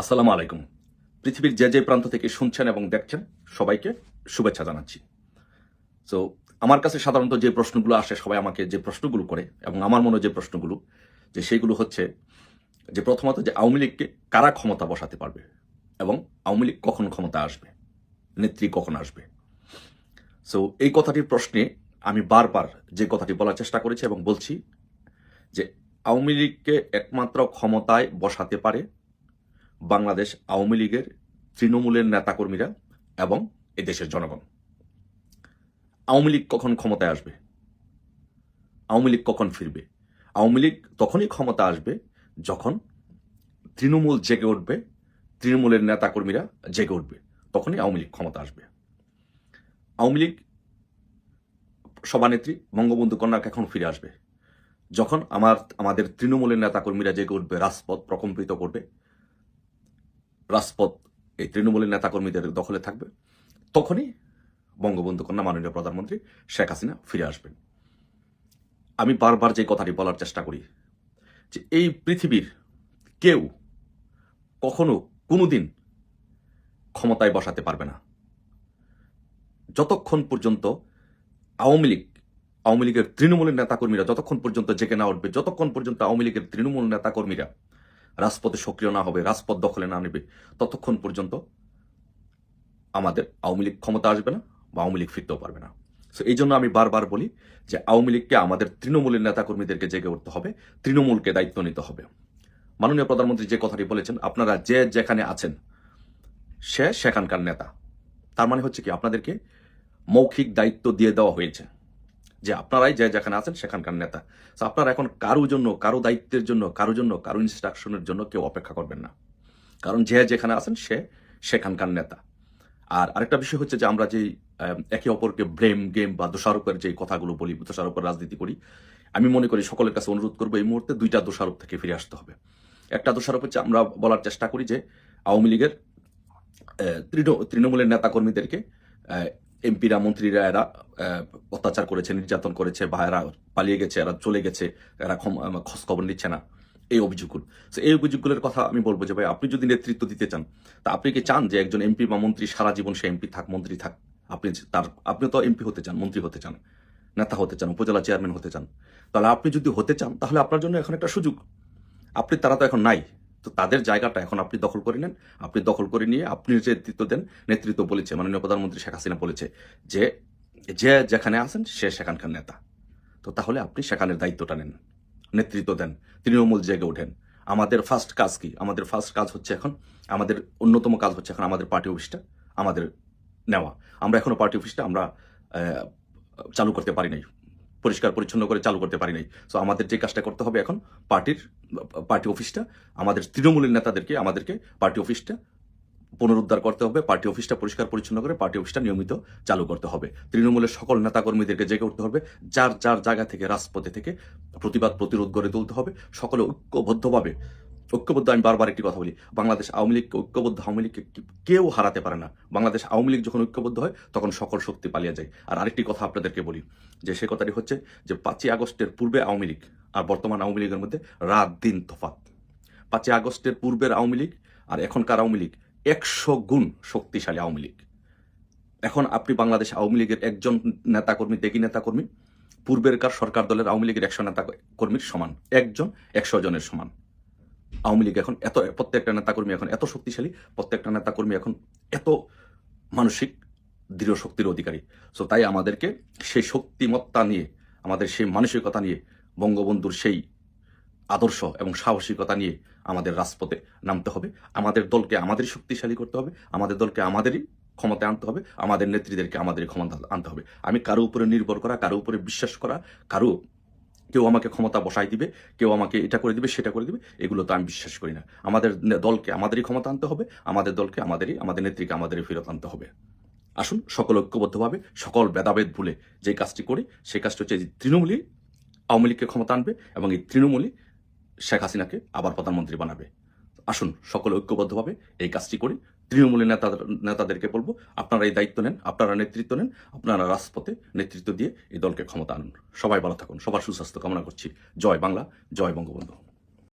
আসসালামু আলাইকুম। পৃথিবীর যে যে প্রান্ত থেকে শুনছেন এবং দেখছেন সবাইকে শুভেচ্ছা জানাচ্ছি। সো আমার কাছে সাধারণত যে প্রশ্নগুলো আসে, সবাই আমাকে যে প্রশ্নগুলো করে এবং আমার মনে যে প্রশ্নগুলো, যে সেইগুলো হচ্ছে যে প্রথমত যে আওয়ামী লীগকে কারা ক্ষমতা বসাতে পারবে এবং আওয়ামী লীগ কখন ক্ষমতা আসবে, নেত্রী কখন আসবে। সো এই কথাটির প্রশ্নে আমি বারবার যে কথাটি বলার চেষ্টা করেছি এবং বলছি যে আওয়ামী লীগকে একমাত্র ক্ষমতায় বসাতে পারে বাংলাদেশ আওয়ামী লীগের তৃণমূলের নেতাকর্মীরা এবং এদেশের জনগণ। আওয়ামী লীগ কখন ক্ষমতায় আসবে, আওয়ামী লীগ কখন ফিরবে? আওয়ামী লীগ তখনই ক্ষমতা আসবে যখন তৃণমূল জেগে উঠবে, তৃণমূলের নেতাকর্মীরা জেগে উঠবে, তখনই আওয়ামী লীগ ক্ষমতা আসবে। আওয়ামী লীগ সভানেত্রী বঙ্গবন্ধু কন্যা এখন ফিরে আসবে যখন আমাদের তৃণমূলের নেতাকর্মীরা জেগে উঠবে, রাজপথ প্রকম্পিত করবে, রাজপথ এই তৃণমূলের নেতাকর্মীদের দখলে থাকবে, তখনই বঙ্গবন্ধু কন্যা মাননীয় প্রধানমন্ত্রী শেখ হাসিনা ফিরে আসবেন। আমি বারবার যে কথাটি বলার চেষ্টা করি যে এই পৃথিবীর কেউ কখনো কোনোদিন ক্ষমতায় বসাতে পারবে না যতক্ষণ পর্যন্ত আওয়ামী লীগের তৃণমূলের নেতাকর্মীরা যতক্ষণ পর্যন্ত জেগে না উঠবে, যতক্ষণ পর্যন্ত আওয়ামী লীগের তৃণমূল নেতাকর্মীরা রাজপথে সক্রিয় না হবে, রাজপথ দখলে না নেবে, ততক্ষণ পর্যন্ত আমাদের আওয়ামী লীগ ক্ষমতা আসবে না বা আওয়ামী লীগ ফিরতেও পারবে না। সো এই জন্য আমি বারবার বলি যে আওয়ামী লীগকে আমাদের তৃণমূলের নেতাকর্মীদেরকে জেগে উঠতে হবে, তৃণমূলকে দায়িত্ব নিতে হবে। মাননীয় প্রধানমন্ত্রী যে কথাটি বলেছেন, আপনারা যে যেখানে আছেন সে সেখানকার নেতা। তার মানে হচ্ছে কি, আপনাদেরকে মৌখিক দায়িত্ব দিয়ে দেওয়া হয়েছে যে আপনারাই যে যেখানে আছেন সেখানকার নেতা। সো আপনারা এখন কারো জন্য, কারো দায়িত্বের জন্য, কারো ইনস্ট্রাকশনের জন্য কেউ অপেক্ষা করবেন না, কারণ যে যেখানে আছেন সে সেখানকার নেতা। আর আরেকটা বিষয় হচ্ছে যে আমরা যেই একে অপরকে ব্লেম গেম বা দোষারোপের যে কথাগুলো বলি, দোষারোপের রাজনীতি করি, আমি মনে করি সকলের কাছে অনুরোধ করবো এই মুহূর্তে দুইটা দোষারোপ থেকে ফিরে আসতে হবে। একটা দোষারোপ হচ্ছে আমরা বলার চেষ্টা করি যে আওয়ামী লীগের তৃণমূলের নেতাকর্মীদেরকে এমপিরা, মন্ত্রীরা এরা অত্যাচার করেছে, নির্যাতন করেছে, বা এরা পালিয়ে গেছে, এরা চলে গেছে, এরা খোঁজ খবর নিচ্ছে না, এই অভিযোগগুলো। এই অভিযোগগুলোর কথা আমি বলবো যে ভাই, আপনি যদি নেতৃত্ব দিতে চান, তা আপনি কি চান যে একজন এমপি বা মন্ত্রী সারা জীবন সে এমপি থাক, মন্ত্রী থাক? আপনি তো এমপি হতে চান, মন্ত্রী হতে চান, নেতা হতে চান, উপজেলা চেয়ারম্যান হতে চান। তাহলে আপনি যদি হতে চান, তাহলে আপনার জন্য এখন একটা সুযোগ। তারা তো এখন নাই, তো তাদের জায়গাটা এখন আপনি দখল করে নেন। আপনি দখল করে নিয়ে আপনি নেতৃত্ব দেন। নেতৃত্ব বলেছে মাননীয় প্রধানমন্ত্রী শেখ হাসিনা বলেছে যে যে যেখানে আছেন সে সেখানকার নেতা। তো তাহলে আপনি সেখানের দায়িত্বটা নেন, নেতৃত্ব দেন, তৃণমূল জেগে ওঠেন। আমাদের ফার্স্ট কাজ কি? আমাদের ফার্স্ট কাজ হচ্ছে এখন, আমাদের অন্যতম কাজ হচ্ছে এখন আমাদের পার্টি অফিসটা আমাদের নেওয়া। আমরা এখনো পার্টি অফিসটা আমরা চালু করতে পারি নাই, পরিষ্কার পরিচ্ছন্ন করে চালু করতে পারি নাই। সো আমাদের যে কাজটা করতে হবে এখন, পার্টি অফিসটা, আমাদের তৃণমূলের নেতাদেরকে আমাদেরকে পার্টি অফিসটা পুনরুদ্ধার করতে হবে, পার্টি অফিসটা পরিষ্কার পরিচ্ছন্ন করে পার্টি অফিসটা নিয়মিত চালু করতে হবে। তৃণমূলের সকল নেতাকর্মীদেরকে জেগে উঠতে হবে, যার যার জায়গা থেকে, রাজপথে থেকে প্রতিবাদ প্রতিরোধ গড়ে তুলতে হবে, সকলে ঐক্যবদ্ধভাবে। আমি বারবার একটি কথা বলি, বাংলাদেশ আওয়ামী লীগকে, ঐক্যবদ্ধ আওয়ামী লীগকে কেউ হারাতে পারে না। বাংলাদেশ আওয়ামী লীগ যখন ঐক্যবদ্ধ হয় তখন সকল শক্তি পালিয়ে যায়। আর আরেকটি কথা আপনাদেরকে বলি, যে সে কথাটি হচ্ছে যে 5ই আগস্টের পূর্বে আওয়ামী লীগ আর বর্তমান আওয়ামী লীগের মধ্যে রাত দিন তফাৎ। 5ই আগস্টের পূর্বের আওয়ামী লীগ আর এখনকার আওয়ামী লীগ 100 গুণ শক্তিশালী আওয়ামী লীগ। এখন আপনি বাংলাদেশ আওয়ামী লীগের একজন নেতাকর্মী, ত্যাগী নেতাকর্মী, পূর্বেরকার সরকার দলের আওয়ামী লীগের 100 নেতাকর্মীর সমান, একজন 100 জনের সমান। আওয়ামী লীগ এখন প্রত্যেকটা নেতাকর্মী এখন এত শক্তিশালী, প্রত্যেকটা নেতাকর্মী এখন এত মানসিক দৃঢ় শক্তির অধিকারী। সো তাই আমাদেরকে সেই শক্তিমত্তা নিয়ে, আমাদের সেই মানসিকতা নিয়ে, বঙ্গবন্ধুর সেই আদর্শ এবং সাহসিকতা নিয়ে আমাদের রাজপথে নামতে হবে। আমাদের দলকে আমাদেরই শক্তিশালী করতে হবে, আমাদের দলকে আমাদেরই ক্ষমতায় আনতে হবে, আমাদের নেত্রীদেরকে আমাদেরই ক্ষমতা আনতে হবে। আমি কারো উপরে নির্ভর করা, কারো উপরে বিশ্বাস করা, কেউ আমাকে ক্ষমতা বসাই দিবে, কেউ আমাকে এটা করে দিবে, সেটা করে দিবে, এগুলো তো আমি বিশ্বাস করি না। আমাদের দলকে আমাদেরই ক্ষমতা আনতে হবে, আমাদের দলকে আমাদের নেত্রীকে আমাদেরই ফেরত আনতে হবে। আসুন সকল ঐক্যবদ্ধভাবে, সকল ভেদাভেদ ভুলে যে কাজটি করি, সেই কাজটি হচ্ছে তৃণমূলই আওয়ামী লীগকে ক্ষমতা আনবে এবং এই তৃণমূলই শেখ হাসিনাকে আবার প্রধানমন্ত্রী বানাবে। আসুন সকলে ঐক্যবদ্ধভাবে এই কাজটি করি। তৃণমূলের নেতাদেরকে বলবো, আপনারা এই দায়িত্ব নেন, আপনারা নেতৃত্ব নেন, আপনারা রাজপথে নেতৃত্ব দিয়ে এই দলকে ক্ষমতা আনুন। সবাই ভালো থাকুন, সবার সুস্বাস্থ্য কামনা করছি। জয় বাংলা, জয় বঙ্গবন্ধু।